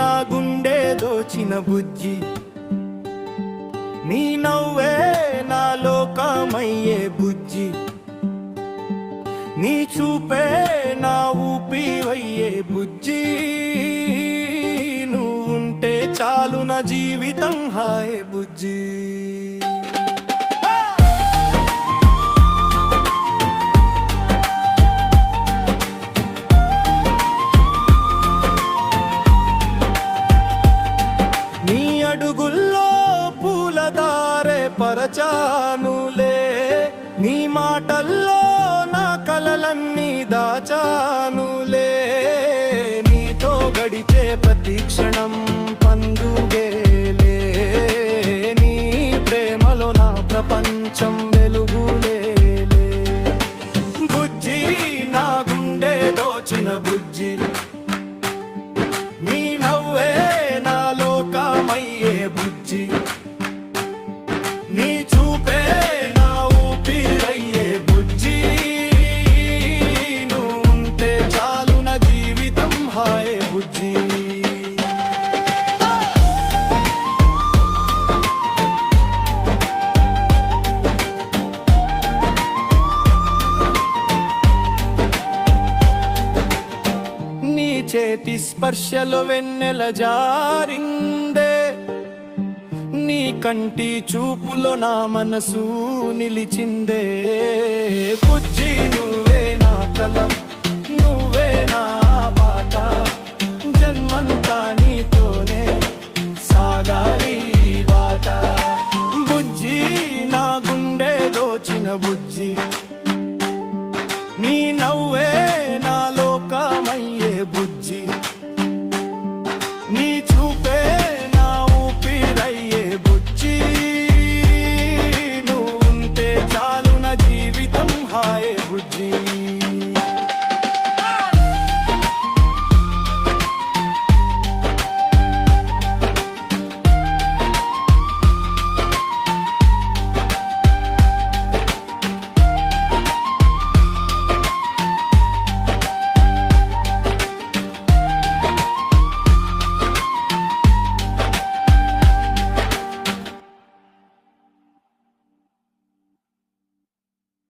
నా గుండె దోచిన బుజ్జి, నీ నవ్వే నా లోకమయ్యే బుజ్జి, నీ చూపే నా ఊపిరయ్యే బుజ్జి, నువ్వుంటే చాలు నా జీవితం హాయ్ బుజ్జి. నీ అడుగుల్లో పూలదారే పరచానులే, నీ మాటల్లో నా కలలన్నీ దాచానులే, నీతో గడిచే ప్రతి క్షణం పండుగేలే, నీ ప్రేమలో నా ప్రపంచం వెలుగులేలే. బుజ్జి నా గుండె దోచిన బుజ్జి, నీ నవ్వే నా లోకమయ్యే బుజ్జి, నీ చూపే నా ఊపిరయ్యే బుజ్జి, నువ్వుంటే చాలు నా జీవితం హాయ్ బుజ్జి. నీ చేతి స్పర్శలో వెన్నెల జారిందే, నీ కంటి చూపులో నా మనసు నిలిచిందే, బుజ్జి నువ్వే నా కలం